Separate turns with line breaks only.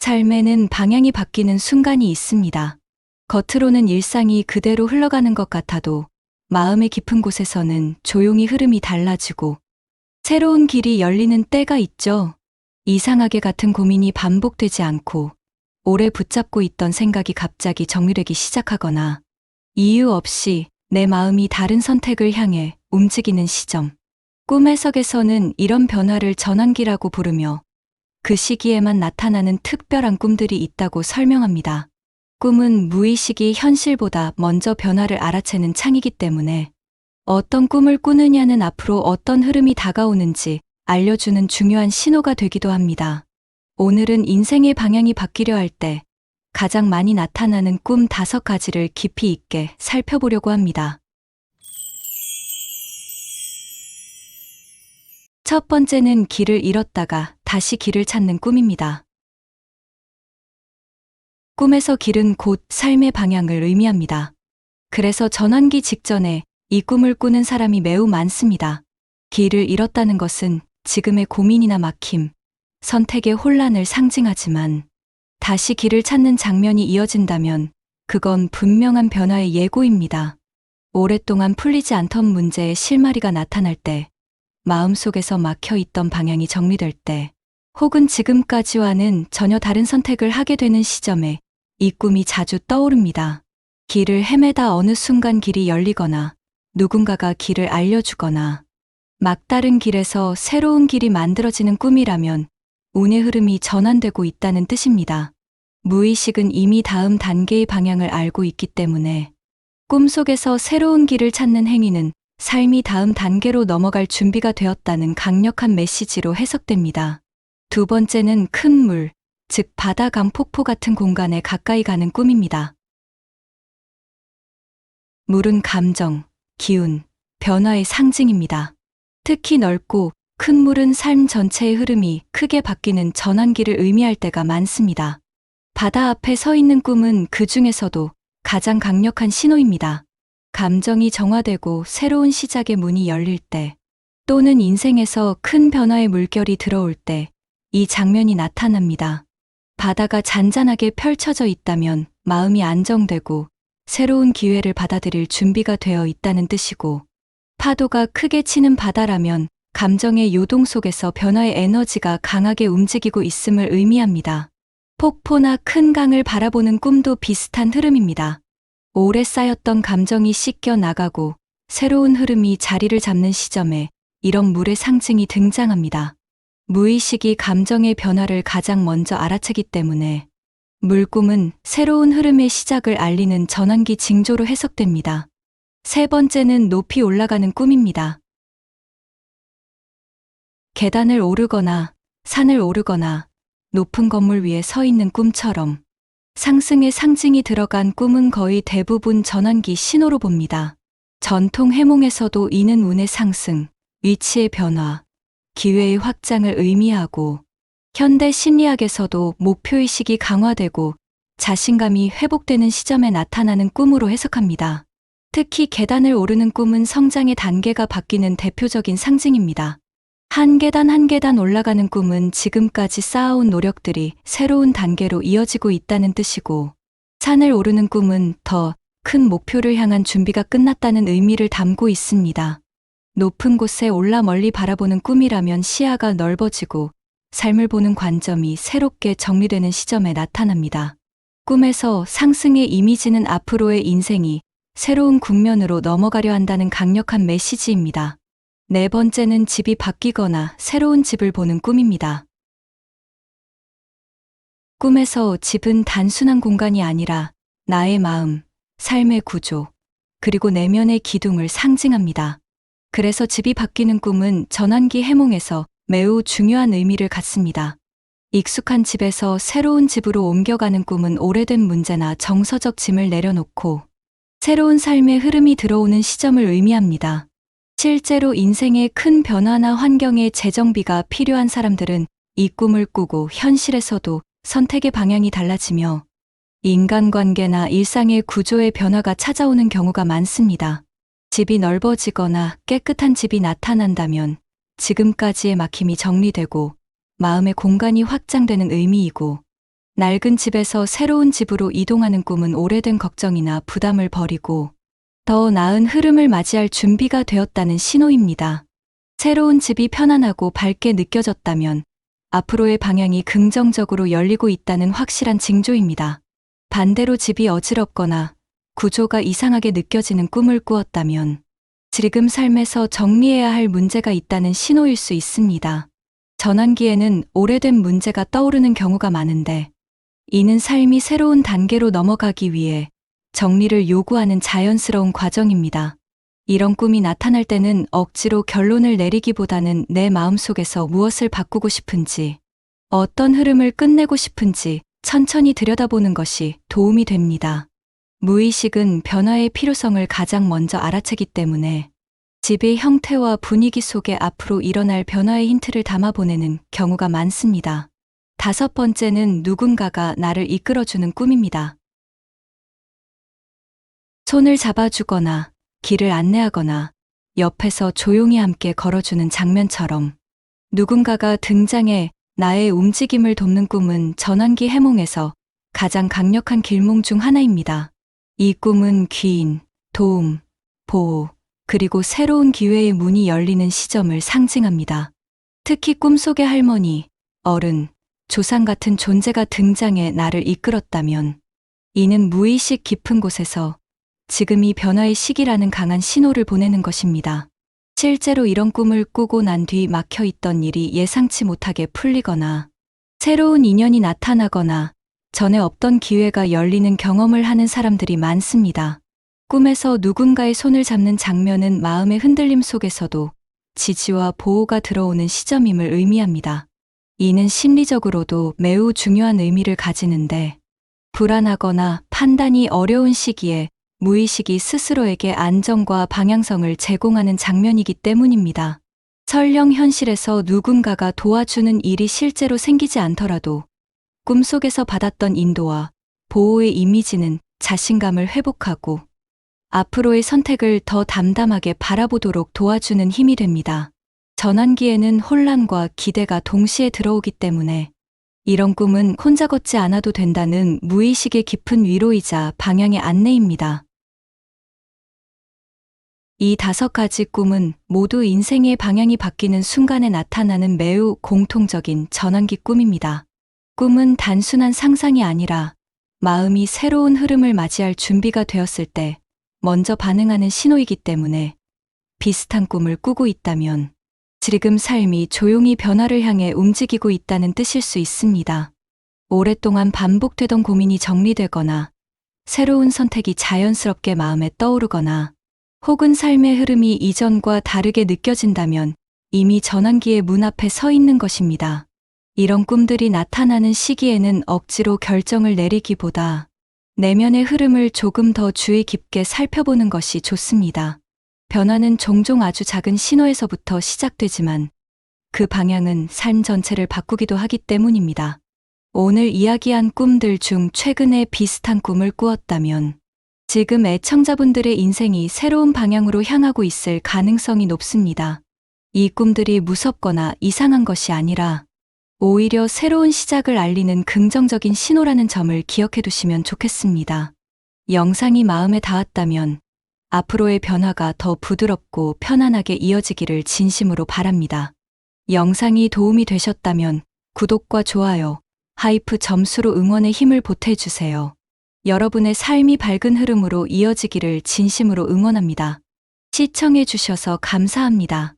삶에는 방향이 바뀌는 순간이 있습니다. 겉으로는 일상이 그대로 흘러가는 것 같아도 마음의 깊은 곳에서는 조용히 흐름이 달라지고 새로운 길이 열리는 때가 있죠. 이상하게 같은 고민이 반복되지 않고 오래 붙잡고 있던 생각이 갑자기 정리되기 시작하거나 이유 없이 내 마음이 다른 선택을 향해 움직이는 시점. 꿈 해석에서는 이런 변화를 전환기라고 부르며 그 시기에만 나타나는 특별한 꿈들이 있다고 설명합니다. 꿈은 무의식이 현실보다 먼저 변화를 알아채는 창이기 때문에 어떤 꿈을 꾸느냐는 앞으로 어떤 흐름이 다가오는지 알려주는 중요한 신호가 되기도 합니다. 오늘은 인생의 방향이 바뀌려 할 때 가장 많이 나타나는 꿈 5가지를 깊이 있게 살펴보려고 합니다. 첫 번째는 길을 잃었다가 다시 길을 찾는 꿈입니다. 꿈에서 길은 곧 삶의 방향을 의미합니다. 그래서 전환기 직전에 이 꿈을 꾸는 사람이 매우 많습니다. 길을 잃었다는 것은 지금의 고민이나 막힘, 선택의 혼란을 상징하지만 다시 길을 찾는 장면이 이어진다면 그건 분명한 변화의 예고입니다. 오랫동안 풀리지 않던 문제의 실마리가 나타날 때, 마음속에서 막혀있던 방향이 정리될 때, 혹은 지금까지와는 전혀 다른 선택을 하게 되는 시점에 이 꿈이 자주 떠오릅니다. 길을 헤매다 어느 순간 길이 열리거나 누군가가 길을 알려주거나 막다른 길에서 새로운 길이 만들어지는 꿈이라면 운의 흐름이 전환되고 있다는 뜻입니다. 무의식은 이미 다음 단계의 방향을 알고 있기 때문에 꿈속에서 새로운 길을 찾는 행위는 삶이 다음 단계로 넘어갈 준비가 되었다는 강력한 메시지로 해석됩니다. 두 번째는 큰 물, 즉 바다 강폭포 같은 공간에 가까이 가는 꿈입니다. 물은 감정, 기운, 변화의 상징입니다. 특히 넓고 큰 물은 삶 전체의 흐름이 크게 바뀌는 전환기를 의미할 때가 많습니다. 바다 앞에 서 있는 꿈은 그 중에서도 가장 강력한 신호입니다. 감정이 정화되고 새로운 시작의 문이 열릴 때, 또는 인생에서 큰 변화의 물결이 들어올 때 이 장면이 나타납니다. 바다가 잔잔하게 펼쳐져 있다면 마음이 안정되고 새로운 기회를 받아들일 준비가 되어 있다는 뜻이고, 파도가 크게 치는 바다라면 감정의 요동 속에서 변화의 에너지가 강하게 움직이고 있음을 의미합니다. 폭포나 큰 강을 바라보는 꿈도 비슷한 흐름입니다. 오래 쌓였던 감정이 씻겨 나가고 새로운 흐름이 자리를 잡는 시점에 이런 물의 상징이 등장합니다. 무의식이 감정의 변화를 가장 먼저 알아채기 때문에 물꿈은 새로운 흐름의 시작을 알리는 전환기 징조로 해석됩니다. 세 번째는 높이 올라가는 꿈입니다. 계단을 오르거나 산을 오르거나 높은 건물 위에 서 있는 꿈처럼 상승의 상징이 들어간 꿈은 거의 대부분 전환기 신호로 봅니다. 전통 해몽에서도 이는 운의 상승, 위치의 변화, 기회의 확장을 의미하고, 현대 심리학에서도 목표의식이 강화되고 자신감이 회복되는 시점에 나타나는 꿈으로 해석합니다. 특히 계단을 오르는 꿈은 성장의 단계가 바뀌는 대표적인 상징입니다. 한 계단 한 계단 올라가는 꿈은 지금까지 쌓아온 노력들이 새로운 단계로 이어지고 있다는 뜻이고, 산을 오르는 꿈은 더 큰 목표를 향한 준비가 끝났다는 의미를 담고 있습니다. 높은 곳에 올라 멀리 바라보는 꿈이라면 시야가 넓어지고 삶을 보는 관점이 새롭게 정리되는 시점에 나타납니다. 꿈에서 상승의 이미지는 앞으로의 인생이 새로운 국면으로 넘어가려 한다는 강력한 메시지입니다. 네 번째는 집이 바뀌거나 새로운 집을 보는 꿈입니다. 꿈에서 집은 단순한 공간이 아니라 나의 마음, 삶의 구조, 그리고 내면의 기둥을 상징합니다. 그래서 집이 바뀌는 꿈은 전환기 해몽에서 매우 중요한 의미를 갖습니다. 익숙한 집에서 새로운 집으로 옮겨가는 꿈은 오래된 문제나 정서적 짐을 내려놓고 새로운 삶의 흐름이 들어오는 시점을 의미합니다. 실제로 인생의 큰 변화나 환경의 재정비가 필요한 사람들은 이 꿈을 꾸고 현실에서도 선택의 방향이 달라지며 인간관계나 일상의 구조의 변화가 찾아오는 경우가 많습니다. 집이 넓어지거나 깨끗한 집이 나타난다면 지금까지의 막힘이 정리되고 마음의 공간이 확장되는 의미이고, 낡은 집에서 새로운 집으로 이동하는 꿈은 오래된 걱정이나 부담을 버리고 더 나은 흐름을 맞이할 준비가 되었다는 신호입니다. 새로운 집이 편안하고 밝게 느껴졌다면 앞으로의 방향이 긍정적으로 열리고 있다는 확실한 징조입니다. 반대로 집이 어지럽거나 구조가 이상하게 느껴지는 꿈을 꾸었다면 지금 삶에서 정리해야 할 문제가 있다는 신호일 수 있습니다. 전환기에는 오래된 문제가 떠오르는 경우가 많은데 이는 삶이 새로운 단계로 넘어가기 위해 정리를 요구하는 자연스러운 과정입니다. 이런 꿈이 나타날 때는 억지로 결론을 내리기보다는 내 마음속에서 무엇을 바꾸고 싶은지, 어떤 흐름을 끝내고 싶은지 천천히 들여다보는 것이 도움이 됩니다. 무의식은 변화의 필요성을 가장 먼저 알아채기 때문에 집의 형태와 분위기 속에 앞으로 일어날 변화의 힌트를 담아 보내는 경우가 많습니다. 5번째는 누군가가 나를 이끌어주는 꿈입니다. 손을 잡아주거나 길을 안내하거나 옆에서 조용히 함께 걸어주는 장면처럼 누군가가 등장해 나의 움직임을 돕는 꿈은 전환기 해몽에서 가장 강력한 길몽 중 하나입니다. 이 꿈은 귀인, 도움, 보호, 그리고 새로운 기회의 문이 열리는 시점을 상징합니다. 특히 꿈속의 할머니, 어른, 조상 같은 존재가 등장해 나를 이끌었다면 이는 무의식 깊은 곳에서 지금이 변화의 시기라는 강한 신호를 보내는 것입니다. 실제로 이런 꿈을 꾸고 난 뒤 막혀있던 일이 예상치 못하게 풀리거나 새로운 인연이 나타나거나 전에 없던 기회가 열리는 경험을 하는 사람들이 많습니다. 꿈에서 누군가의 손을 잡는 장면은 마음의 흔들림 속에서도 지지와 보호가 들어오는 시점임을 의미합니다. 이는 심리적으로도 매우 중요한 의미를 가지는데 불안하거나 판단이 어려운 시기에 무의식이 스스로에게 안정과 방향성을 제공하는 장면이기 때문입니다. 설령 현실에서 누군가가 도와주는 일이 실제로 생기지 않더라도 꿈속에서 받았던 인도와 보호의 이미지는 자신감을 회복하고 앞으로의 선택을 더 담담하게 바라보도록 도와주는 힘이 됩니다. 전환기에는 혼란과 기대가 동시에 들어오기 때문에 이런 꿈은 혼자 걷지 않아도 된다는 무의식의 깊은 위로이자 방향의 안내입니다. 이 5가지 꿈은 모두 인생의 방향이 바뀌는 순간에 나타나는 매우 공통적인 전환기 꿈입니다. 꿈은 단순한 상상이 아니라 마음이 새로운 흐름을 맞이할 준비가 되었을 때 먼저 반응하는 신호이기 때문에 비슷한 꿈을 꾸고 있다면 지금 삶이 조용히 변화를 향해 움직이고 있다는 뜻일 수 있습니다. 오랫동안 반복되던 고민이 정리되거나 새로운 선택이 자연스럽게 마음에 떠오르거나 혹은 삶의 흐름이 이전과 다르게 느껴진다면 이미 전환기의 문 앞에 서 있는 것입니다. 이런 꿈들이 나타나는 시기에는 억지로 결정을 내리기보다 내면의 흐름을 조금 더 주의 깊게 살펴보는 것이 좋습니다. 변화는 종종 아주 작은 신호에서부터 시작되지만 그 방향은 삶 전체를 바꾸기도 하기 때문입니다. 오늘 이야기한 꿈들 중 최근에 비슷한 꿈을 꾸었다면 지금 애청자분들의 인생이 새로운 방향으로 향하고 있을 가능성이 높습니다. 이 꿈들이 무섭거나 이상한 것이 아니라 오히려 새로운 시작을 알리는 긍정적인 신호라는 점을 기억해 두시면 좋겠습니다. 영상이 마음에 닿았다면 앞으로의 변화가 더 부드럽고 편안하게 이어지기를 진심으로 바랍니다. 영상이 도움이 되셨다면 구독과 좋아요, 하이프 점수로 응원의 힘을 보태주세요. 여러분의 삶이 밝은 흐름으로 이어지기를 진심으로 응원합니다. 시청해 주셔서 감사합니다.